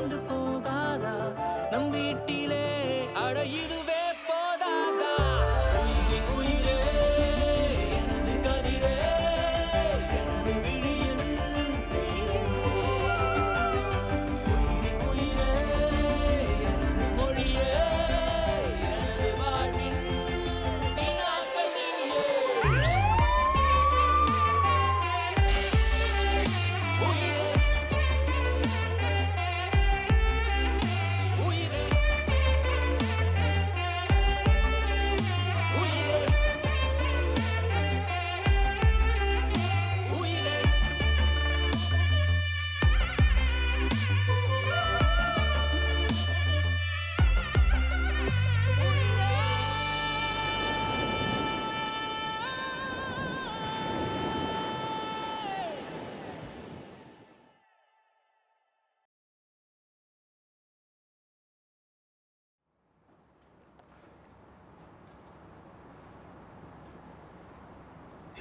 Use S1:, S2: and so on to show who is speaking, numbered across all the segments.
S1: வந்து போகாதா நம் வீட்டிலே அட இதுவே போதாதா உயிரின் உயிரே எனது கதிரே எனது விழியில் உயிரின் உயிரே எனது மொழியே எனது வாழ்வின் வினாக்கள் நீயே உயிரே உயிரே உயிரே உயிரே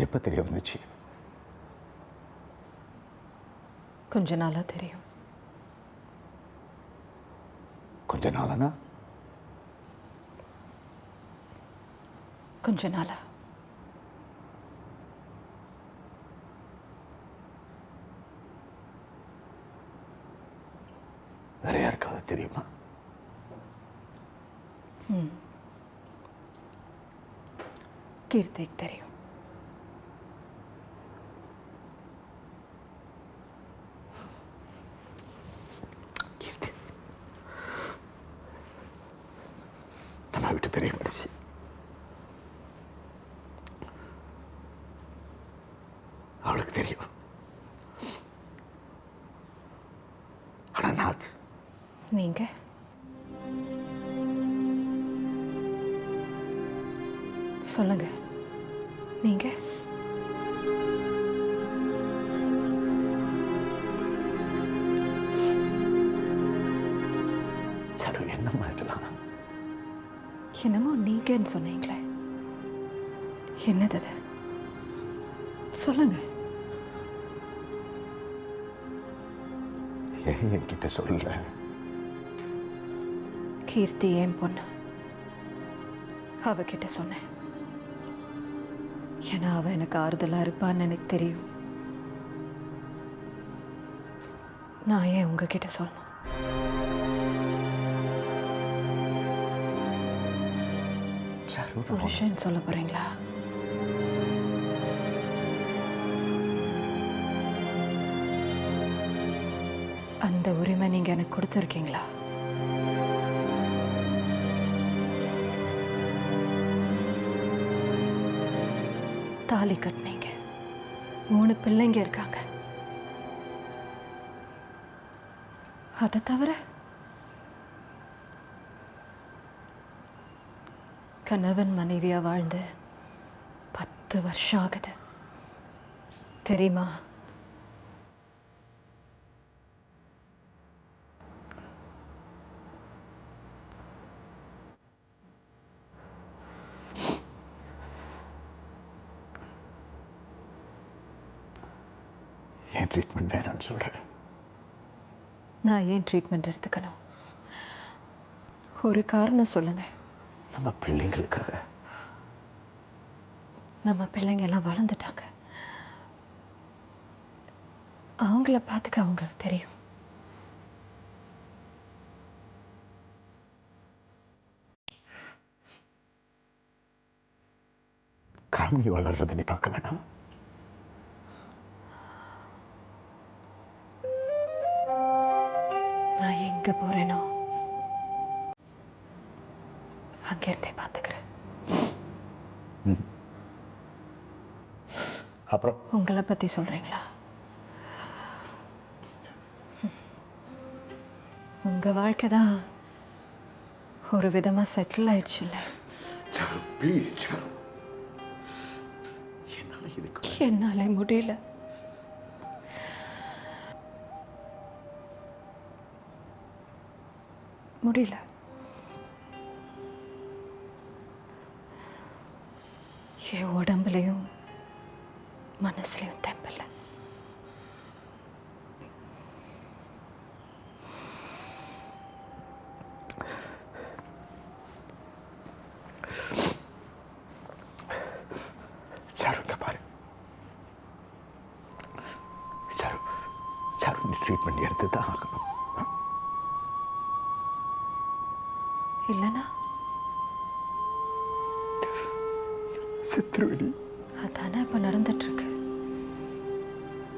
S2: எப்போ தெரிய வந்துச்சு?
S3: கொஞ்ச நாளாக தெரியும்.
S2: கொஞ்ச நாளானா?
S3: கொஞ்ச நாளா.
S2: வேற யாருக்காவது தெரியுமா?
S3: கீர்த்திக்கு தெரியும்.
S2: கீர்த்தி நம்ம விட்டு பெரிய மனுஷி. அவளுக்கு தெரியும். ஆனா நான்
S3: நீங்க சொல்லுங்க. நீங்க
S2: சரு என்னம்மா இதெல்லாம்?
S3: என்னமோ நீங்கன்னு சொன்னீங்களே, என்னது அது? சொல்லுங்க.
S2: ஏன் என்கிட்ட சொல்லல?
S3: கீர்த்தி என் பொண்ணு, அவகிட்ட சொன்னேன். ஏன்னா அவ எனக்கு ஆறுதலாக இருப்பான்னு எனக்கு தெரியும். நான் ஏன் உங்ககிட்ட சொல்லணும்? புருஷன் சொல்ல போறீங்களா? அந்த உரிமை நீங்க எனக்கு கொடுத்துருக்கீங்களா? தாலி கட்டினீங்க, 3 பிள்ளைங்க இருக்காங்க. அதை தவிர கணவன் மனைவியா வாழ்ந்து 10 வருஷம் ஆகுது தெரியுமா?
S2: ஏன் ட்ரீட்மெண்ட் வேணும்னு சொல்கிறேன்?
S3: நான் ஏன் ட்ரீட்மெண்ட் எடுத்துக்கணும்? ஒரு காரணம் சொல்லுங்க.
S2: நம்ம பிள்ளைங்களுக்காக.
S3: நம்ம பிள்ளைங்க எல்லாம் வளர்ந்துட்டாங்க. அவங்கள பார்த்துக்க அவங்களுக்கு தெரியும்.
S2: காமி வளர்றதை நீ பார்க்க வேணாம்.
S3: நான் எங்க போறேனோ அங்கிருந்தே பார்த்துக்கிறேன்.
S2: அப்புறம்
S3: உங்களை பத்தி சொல்றீங்களா? உங்க வாழ்க்கை தான் ஒரு விதமா செட்டில் ஆயிடுச்சு இல்ல?
S2: ப்ளீஸ்,
S3: என்னால முடியல. முடியல. என் உடம்புலையும் மனசுலையும் தெம்பல.
S2: ட்ரீட்மெண்ட் எடுத்து தான் ஆகணும்.
S3: இல்லைனா
S2: செத்துருவடி.
S3: அதானே இப்போ நடந்துட்டுருக்கு.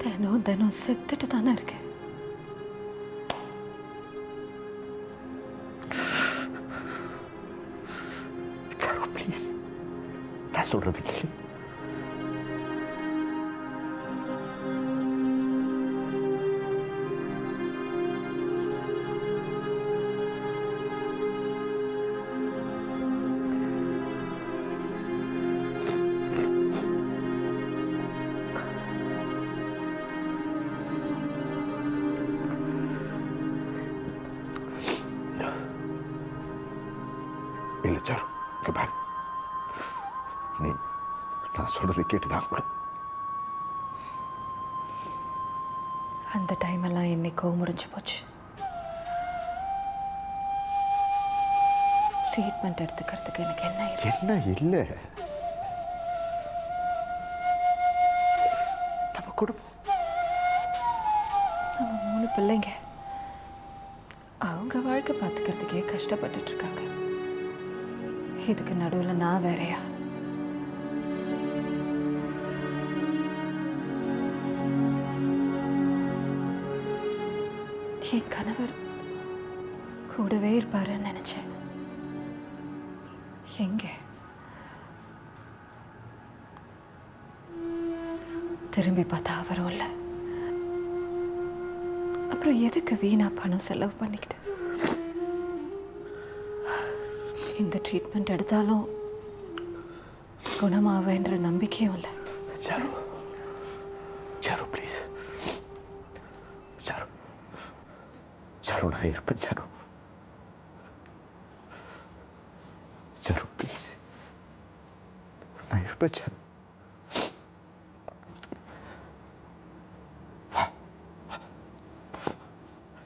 S3: தினம் தினம் செத்துட்டு தானே இருக்கேன்.
S2: ப்ளீஸ், நான் சொல்றது கேளு. இல்லை சாரு, இங்கே பாரு, நீ நான் சொல்கிறத கேட்டுதான் கூட.
S3: அந்த டைமெல்லாம் என்னைக்கோ முடிஞ்சு போச்சு. ட்ரீட்மெண்ட் எடுத்துக்கிறதுக்கு எனக்கு என்ன
S2: என்ன இல்லை, நம்ம குடும்பம்,
S3: நம்ம 3 பிள்ளைங்க அவங்க வாழ்க்கை பார்த்துக்கிறதுக்கே கஷ்டப்பட்டுட்டு இருக்காங்க. இதுக்கு நடுவில் நான் வேறையா? என் கணவர் கூடவே இருப்பாருன்னு நினைச்சேன். எங்க திரும்பி பார்த்தா அவரும் இல்லை. அப்புறம் எதுக்கு வீணா பணம் செலவு பண்ணிக்கிட்டு? இந்த ட்ரீட்மெண்ட் எடுத்தாலும் குணமாவேன்ற நம்பிக்கையும் இல்லை.
S2: சாரு, சாரு ப்ளீஸ், சாரு, சாரு நான் இருப்பேன். சாரு, சாரு ப்ளீஸ், நான் இருப்பேன். சாரு,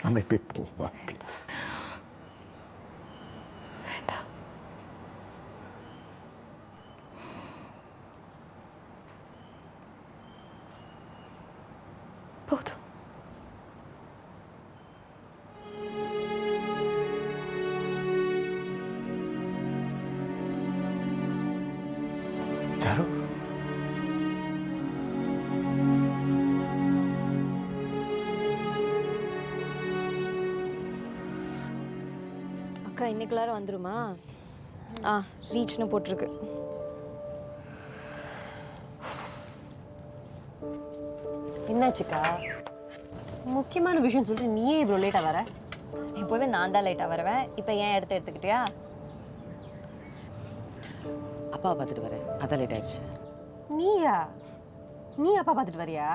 S2: நம்ம இப்போ போவா.
S3: போதும்.
S2: சாரு,
S4: அக்கா இன்னைக்குள்ளார வந்துருமா? ரீச்னு போட்டிருக்கு.
S5: என்னாச்சுக்கா? முக்கியமான விஷயம் சொல்லிட்டு நீயே இவ்வளோ லேட்டாக வர?
S4: இப்போது நான் தான் லேட்டாக வருவேன். இப்போ ஏன் எடுத்துக்கிட்டியா?
S6: அப்பாவை பார்த்துட்டு வரேன், அதான் லேட் ஆயிடுச்சு.
S5: நீயா? நீ அப்பா பார்த்துட்டு வரியா?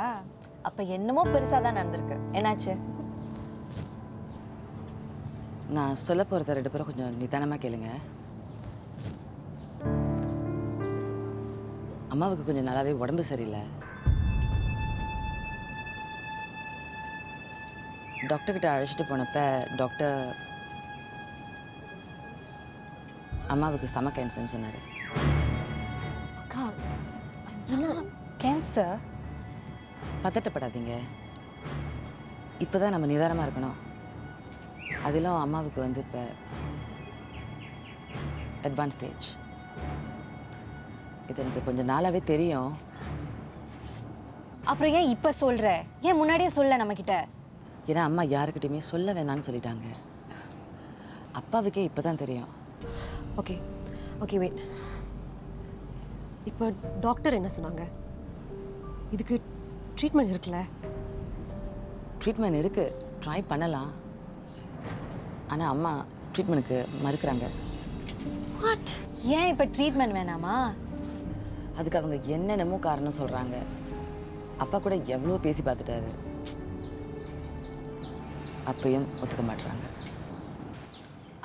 S4: அப்போ என்னமோ பெருசாக தான் நடந்திருக்கு. என்னாச்சு?
S6: நான் சொல்ல போகிறத 2 பேரும் கொஞ்சம் நிதானமாக கேளுங்க. அம்மாவுக்கு கொஞ்சம் நல்லாவே உடம்பு சரியில்லை. டாக்டர்கிட்ட அழைச்சிட்டு போனப்ப டாக்டர் அம்மாவுக்கு ஸ்டமக் கேன்சர்னு சொன்னார்.
S5: அக்கா,
S4: கேன்சர்?
S6: பதட்டப்படாதீங்க, இப்போ தான் நம்ம நிதானமாக இருக்கணும். அதிலும் அம்மாவுக்கு வந்து இப்போ அட்வான்ஸ் ஸ்டேஜ். இது எனக்கு கொஞ்சம் நாளாகவே தெரியும்.
S4: அப்புறம் ஏன் இப்போ சொல்கிற? ஏன் முன்னாடியே சொல்ல நம்மக்கிட்ட?
S6: ஏன்னா அம்மா யாருக்கிட்டையுமே சொல்ல வேணான்னு சொல்லிட்டாங்க. அப்பாவுக்கே இப்போ தான் தெரியும்.
S5: Okay okay wait. இப்போ டாக்டர் என்ன சொன்னாங்க? இதுக்கு ட்ரீட்மெண்ட் இருக்குல்ல?
S6: ட்ரீட்மெண்ட் இருக்குது, ட்ரை பண்ணலாம். ஆனால் அம்மா ட்ரீட்மெண்ட்டுக்கு மறுக்கிறாங்க.
S4: வாட்? ஏன் இப்போ ட்ரீட்மெண்ட் வேணாமா?
S6: அதுக்கு அவங்க என்னென்னமோ காரணம் சொல்கிறாங்க. அப்பா கூட எவ்வளோ பேசி பார்த்துட்டாரு, அப்பயும் ஒத்துக்க மாட்டுறாங்க.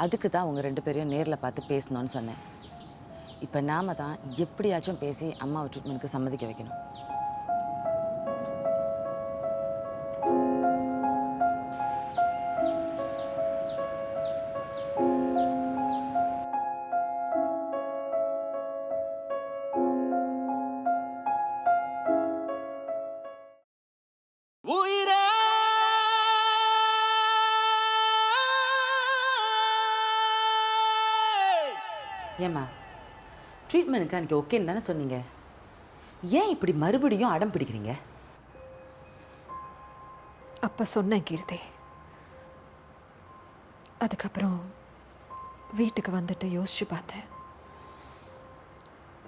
S6: அதுக்கு தான் உங்கள் 2 பேரையும் நேரில் பார்த்து பேசணும்னு சொன்னேன். இப்போ நாம தான் எப்படியாச்சும் பேசி அம்மாவை ட்ரீட்மெண்ட்டுக்கு சம்மதிக்க வைக்கணும்.
S1: உயிரே
S6: ஏம்மா ட்ரீட்மெண்ட்டுக்கு அன்றைக்கி ஓகேன்னு தானே சொன்னீங்க, ஏன் இப்படி மறுபடியும் அடம் பிடிக்கிறீங்க?
S3: அப்போ சொன்னேன் கீர்த்தி. அதுக்கப்புறம் வீட்டுக்கு வந்துட்டு யோசிச்சு பார்த்தேன்,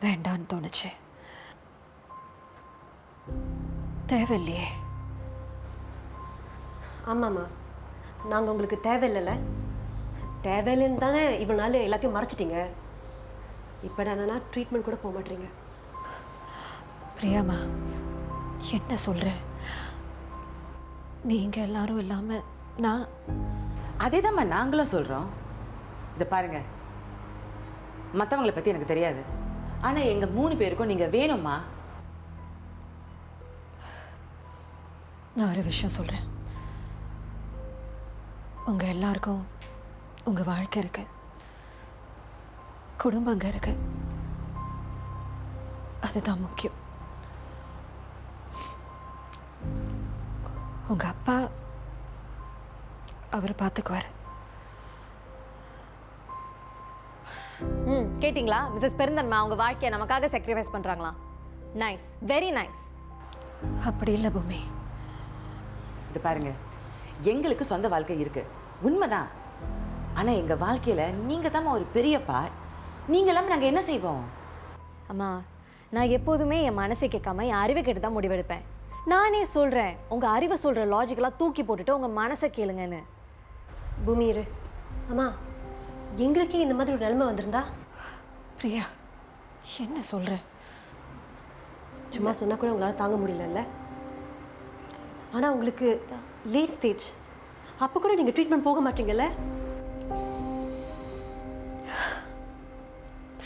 S3: வேண்டான்னு தோணுச்சு. தேவையில்லையே.
S5: ஆமாம்மா, நாங்கள் உங்களுக்கு தேவையில்லைல்ல, தேவையில்லைன்னு தானே இவ்வளோ நாள் எல்லாத்தையும் மறைச்சிட்டிங்க. இப்போ என்னன்னா ட்ரீட்மெண்ட் கூட போக மாட்டீங்க.
S3: பிரியாமா, என்ன சொல்கிற? நீங்கள் எல்லாரும் இல்லாமல் நான்...
S6: அதே தான்மா நாங்களும் சொல்கிறோம். இதை பாருங்கள், மற்றவங்களை பற்றி எனக்கு தெரியாது, ஆனால் எங்கள் 3 பேருக்கும் நீங்கள் வேணும்மா.
S3: நான் ஒரு விஷயம் சொல்கிறேன். உங்கள் எல்லாருக்கும் உங்கள் வாழ்க்கை இருக்கு, குடும்பங்க இருக்கு, அதுதான் முக்கியம். உங்கள் அப்பா அவர் பார்த்துக்குவார்.
S4: கேட்டிங்களா மிஸ்ஸஸ் பெருந்தன்மா அவங்க வாழ்க்கையை நமக்காக சாக்ரிஃபைஸ் பண்ணுறாங்களா? Nice, very nice.
S3: அப்படி இல்லை பூமி.
S6: இது பாருங்க, எங்களுக்கு சொந்த வாழ்க்கை இருக்கு, உண்மைதான். ஆனால் எங்கள் வாழ்க்கையில் நீங்கள் தான் ஒரு பெரியப்பா, நீங்கள் இல்லாமல் நாங்கள் என்ன செய்வோம்?
S4: அம்மா, நான் எப்போதுமே என் மனசை கேட்காம என் அறிவை கேட்டு தான் முடிவெடுப்பேன். நானே சொல்கிறேன், உங்கள் அறிவை சொல்கிற லாஜிக்கெல்லாம் தூக்கி போட்டுட்டு உங்கள் மனசை கேளுங்கன்னு.
S5: பூமி இரு. அம்மா, எங்களுக்கே இந்த மாதிரி ஒரு நிலைமை வந்திருந்தா?
S3: பிரியா, என்ன சொல்கிற?
S5: சும்மா சொன்னால் கூட உங்களால் தாங்க முடியலல்ல. ஆனால் உங்களுக்கு லேட் ஸ்டேஜ், அப்போ கூட நீங்கள் ட்ரீட்மெண்ட் போக மாட்டீங்கல்ல?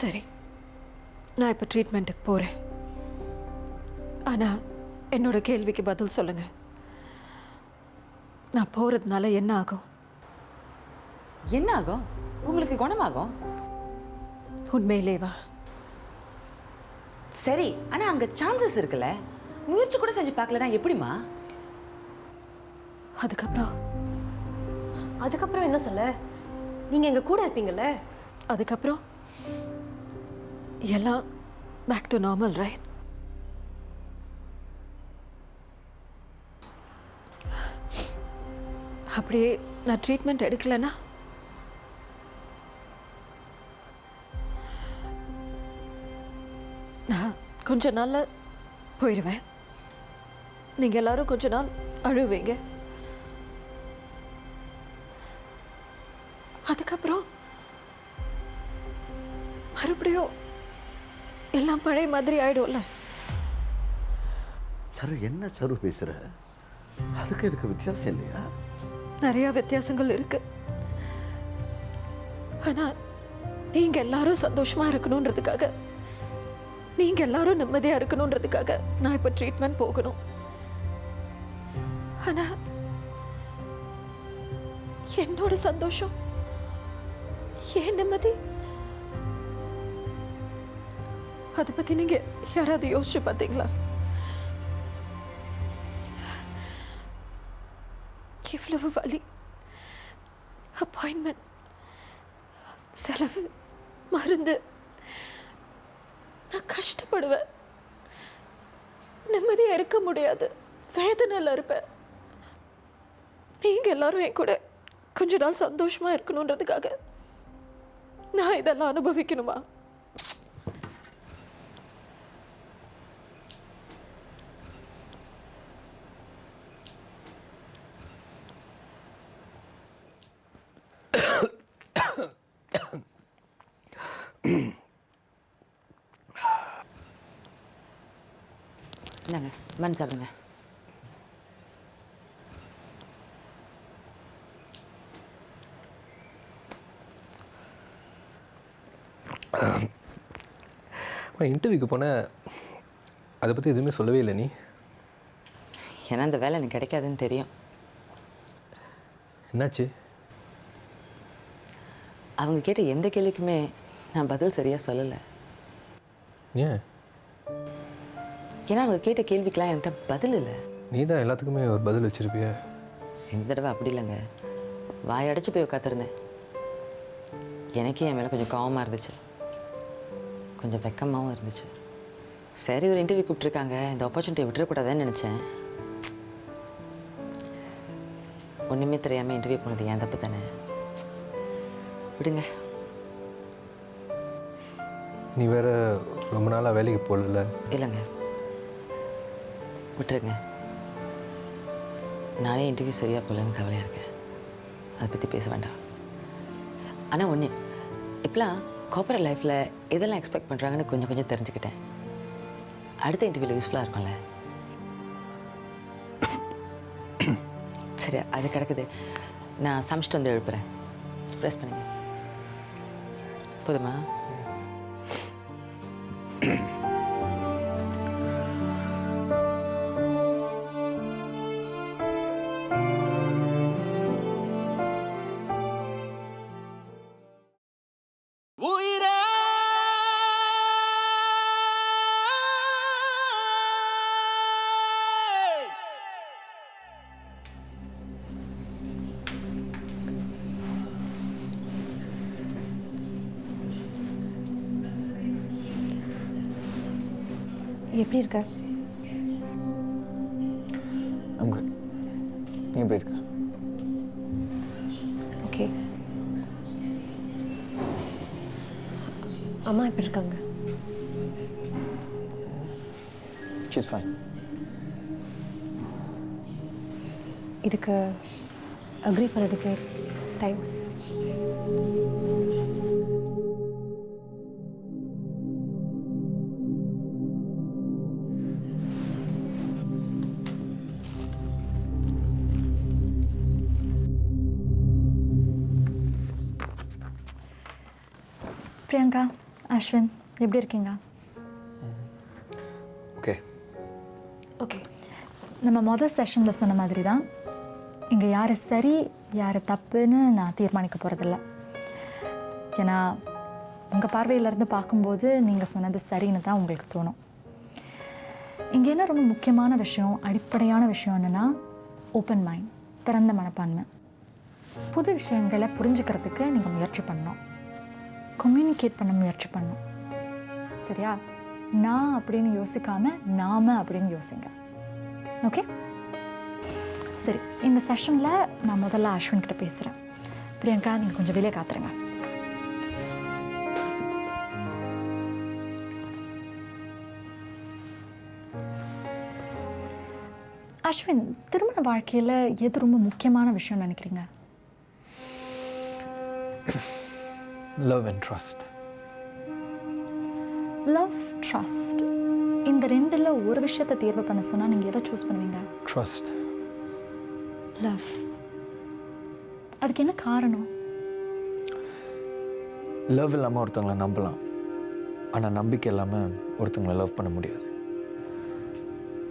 S3: சரி, நான் இப்போ ட்ரீட்மெண்ட்டுக்கு போகிறேன். ஆனால் என்னோட கேள்விக்கு பதில் சொல்லுங்கள். நான் போகிறதுனால என்ன ஆகும்?
S6: என்ன ஆகும்? உங்களுக்கு குணமாகும்.
S3: உண்மையிலேவா?
S6: சரி, ஆனால் அங்கே சான்சஸ் இருக்குல்ல, முயற்சி கூட செஞ்சு பார்க்கலனா எப்படிம்மா?
S5: அதுக்கப்புறம் என்ன சொல்ல? நீங்கள் எங்கள் கூட இருப்பீங்கல்ல?
S3: அதுக்கப்புறம் எல்லாம் பேக் டு நார்மல், ரைட்? அப்படியே நான் ட்ரீட்மெண்ட் எடுக்கலைன்னா நான் கொஞ்ச நாளில் போயிடுவேன். நீங்கள் எல்லாரும் கொஞ்ச நாள் அழுவீங்க. அதுக்கப்புறம் மறுபடியும் எல்லாம் பழைய மாதிரி ஆயிடும்ல.
S2: சரு, என்ன சரு பேசுகிற? அதுக்கு இதுக்கு வித்தியாசம் இல்லையா?
S3: நிறைய வித்தியாசங்கள் இருக்கு. ஆனா நீங்க எல்லாரும் சந்தோஷமா இருக்கணும்ன்றதுக்காக, நீங்க எல்லாரும் நிம்மதியா இருக்கணும்ன்றதுக்காக நான் இப்ப ட்ரீட்மெண்ட் போகணும். ஆனா என்னோட சந்தோஷம், ஏன் நிம்மதி, அதை பத்தி நீங்க யாராவது யோசிச்சு பார்த்தீங்களா? எவ்வளவு வலி, அப்பாயின்மெண்ட், செலவு, மருந்து. நான் கஷ்டப்படுவேன், நிம்மதியா இருக்க முடியாது, வேதனையில் இருப்பேன். நீங்க எல்லாரும் என் கூட கொஞ்ச நாள் சந்தோஷமா இருக்கணுன்றதுக்காக நான் இதெல்லாம் அனுபவிக்கணுமா?
S6: இந்தாங்க, மண் சாப்பிடுங்க.
S7: இன்டர்வியூக்கு போனேன், அதை பற்றி எதுவுமே சொல்லவே இல்லை நீ.
S6: ஏன்னா அந்த வேலை எனக்கு கிடைக்காதுன்னு தெரியும்.
S7: என்னாச்சு?
S6: அவங்க கேட்ட எந்த கேள்விக்குமே நான் பதில் சரியாக சொல்லலை.
S7: ஏன்?
S6: ஏன்னா அவங்க கேட்ட கேள்விக்கெலாம் என்கிட்ட பதில் இல்லை.
S7: நீ தான் எல்லாத்துக்குமே ஒரு பதில் வச்சுருப்பிய.
S6: இந்த தடவை அப்படி இல்லைங்க, வாயடைச்சு போய் உட்காந்துருந்தேன். எனக்கே என் மேலே கொஞ்சம் கோவமாக இருந்துச்சு. கொஞ்சம் வெக்கமாகவும் இருந்துச்சு. சரி ஒரு இன்டர்வியூ கூப்பிட்ருக்காங்க, இந்த ஆப்பர்ச்சுனிட்டியை விட்டுறக்கூடாதுன்னு நினச்சேன். ஒன்றுமே தெரியாமல் இன்டர்வியூ போனது ஏன் தப்பு தானே, விடுங்க.
S7: நீ வேற ரொம்ப நாளாக வேலைக்கு போகல.
S6: இல்லைங்க, விட்டுருங்க. நானே இன்டர்வியூ சரியாக போகலன்னு கவலையாக இருக்கேன். அதை பற்றி பேச வேண்டாம். ஆனால் ஒன்று, இப்போலாம் கார்ப்பரேட் லைஃப்பில் எதெல்லாம் எக்ஸ்பெக்ட் பண்ணுறாங்கன்னு கொஞ்சம் கொஞ்சம் தெரிஞ்சுக்கிட்டேன். அடுத்த இன்டர்வியூவில் யூஸ்ஃபுல்லாக இருக்கும்ல. சரி, அது கிடக்குது. நான் சமைச்சிட்டு வந்து எழுப்புறேன். ரெஸ்ட் பண்ணுங்க. போதுமா?
S1: உயிரே
S3: எப்படி இருக்க?
S2: அங்க நீ எப்படி இருக்க?
S3: ஓகே. அம்மா எப்படி இருக்காங்க?
S2: She's fine.
S3: இதுக்கு அக்ரி பண்ணதுக்கு தேங்க்ஸ்.
S8: பிரியங்கா, அஸ்வின் எப்படி இருக்கீங்க?
S7: ஓகே.
S8: ஓகே, நம்ம மொதல் செஷனில் சொன்ன மாதிரி தான், இங்கே யார் சரி யார் தப்புன்னு நான் தீர்மானிக்க போகிறதில்ல. ஏன்னா உங்கள் பார்வையிலேருந்து பார்க்கும்போது நீங்கள் சொன்னது சரின்னு தான் உங்களுக்கு தோணும். இங்கே என்ன ரொம்ப முக்கியமான விஷயம், அடிப்படையான விஷயம் என்னென்னா ஓப்பன் மைண்ட், திறந்த மனப்பான்மை. புது விஷயங்களை புரிஞ்சுக்கிறதுக்கு நீங்கள் முயற்சி பண்ணணும், கம்யூனிகேட் பண்ண முயற்சி பண்ணணும். சரியா? நான் அப்படின்னு யோசிக்காமல் நாம அப்படின்னு யோசிங்க. ஓகே, சரி. இந்த செஷனில் நான் முதல்ல அஸ்வின் கிட்ட பேசுகிறேன். பிரியங்கா, நீங்கள் கொஞ்சம் வெளியே காத்துருங்க. அஸ்வின், திருமண வாழ்க்கையில் எது ரொம்ப முக்கியமான விஷயம்னு நினைக்கிறீங்க?
S7: Love and trust.
S8: Love, trust. இந்த ரெண்டில் ஒரு விஷயத்தை தேர்வு பண்ண சொன்னால் நீங்கள் எதை சூஸ் பண்ணுவீங்க?
S7: ட்ரஸ்ட்.
S8: லவ். அதுக்கு என்ன காரணம்?
S9: லவ் இல்லாமல் ஒருத்தவங்களை நம்பலாம், ஆனால் நம்பிக்கை இல்லாமல் ஒருத்தவங்களை லவ் பண்ண முடியாது.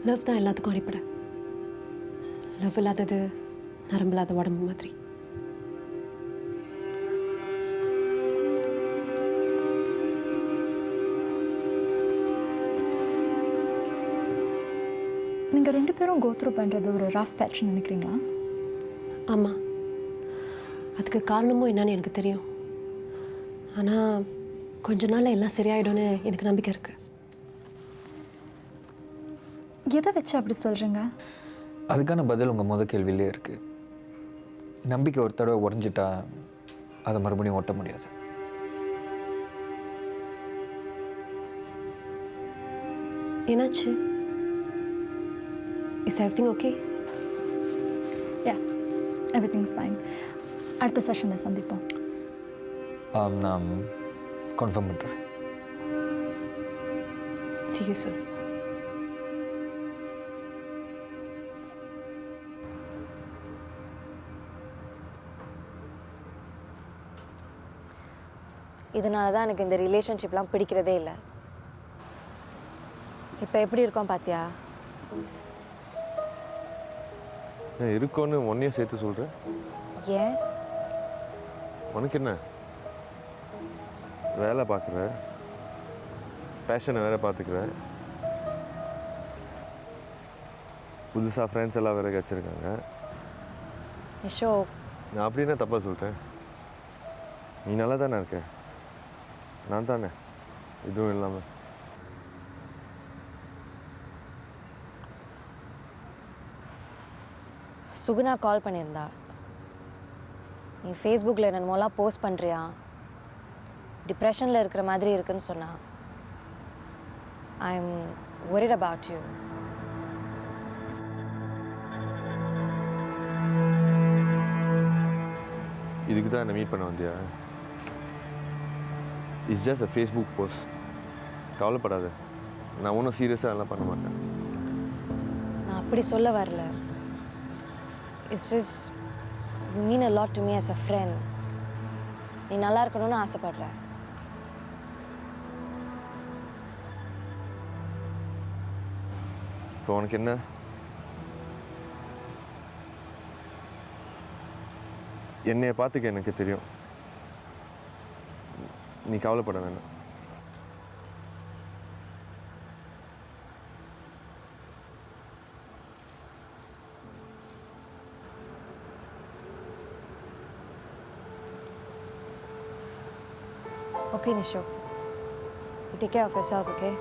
S5: லவ் தான் எல்லாத்துக்கும் அடிப்படை. லவ் இல்லாதது நரம்பு இல்லாத உடம்பு மாதிரி.
S8: நீங்கள் ரெண்டு பேரும் கோத்ரூ பண்ணுறது ஒரு ரஃப் பேட்ச்னு நினைக்கிறீங்களா?
S5: ஆமாம், அதுக்கு காரணமும் என்னன்னு எனக்கு தெரியும். ஆனால் கொஞ்ச நாளில் எல்லாம் சரியாயிடும்னு எனக்கு நம்பிக்கை இருக்குது.
S8: எதை வச்சு அப்படி சொல்கிறீங்க?
S9: அதுக்கான பதில் உங்கள் முத கேள்வியிலே இருக்குது. நம்பிக்கை ஒரு தடவை உடஞ்சிட்டா அதை மறுபடியும் ஓட்ட முடியாது.
S5: என்னாச்சு? Is everything okay?
S8: Yeah, everything's fine. அடுத்த செஷனில் சந்திப்போம்.
S9: நான் கன்ஃபார்ம் பண்ணுறேன்.
S5: See you soon.
S4: இதனால தான் எனக்கு இந்த ரிலேஷன்ஷிப்லாம் பிடிக்கிறதே இல்லை. இப்போ எப்படி இருக்கோம் பாத்தியா?
S10: இருக்கோன்னு ஒன்றையும் சேர்த்து சொல்கிறேன்.
S4: ஏன்?
S10: உனக்கு என்ன, வேலை பார்க்குற, பேஷனை வேலை பார்த்துக்கிறேன், புதுசாக ஃப்ரெண்ட்ஸ் எல்லாம் வேறு கிடச்சிருக்காங்க.
S4: அசோக்,
S10: நான் அப்படின்னா தப்பாக சொல்லிட்டேன். நீ நல்லா தானே இருக்க, நான் தானே. இதுவும் இல்லாமல்
S4: சுகுணா கால் பண்ணியிருந்தா நீ ஃபேஸ்புக்கில் என்னென்னமோலாம் போஸ்ட் பண்ணுறியா டிப்ரெஷனில் இருக்கிற மாதிரி இருக்குன்னு சொன்னா I am worried about you.
S10: இதுக்கு தான் என்னை மீட் பண்ண வந்தியா? It's just a Facebook post. கவலைப்படாத, நான் ஒன்றும் சீரியஸாக அதெல்லாம் பண்ண மாட்டேன்.
S4: நான் அப்படி சொல்ல வரல. It's just you mean a lot to me as a friend. நீ நல்லா இருக்கணும்னு ஆசைப்படுறேன்.
S10: இப்போ உனக்கு என்ன? என்னைய பார்த்துக்க எனக்கு தெரியும். நீ கவலைப்பட வேண்டாம்.
S4: Okay, Nisho. You take care of yourself, okay?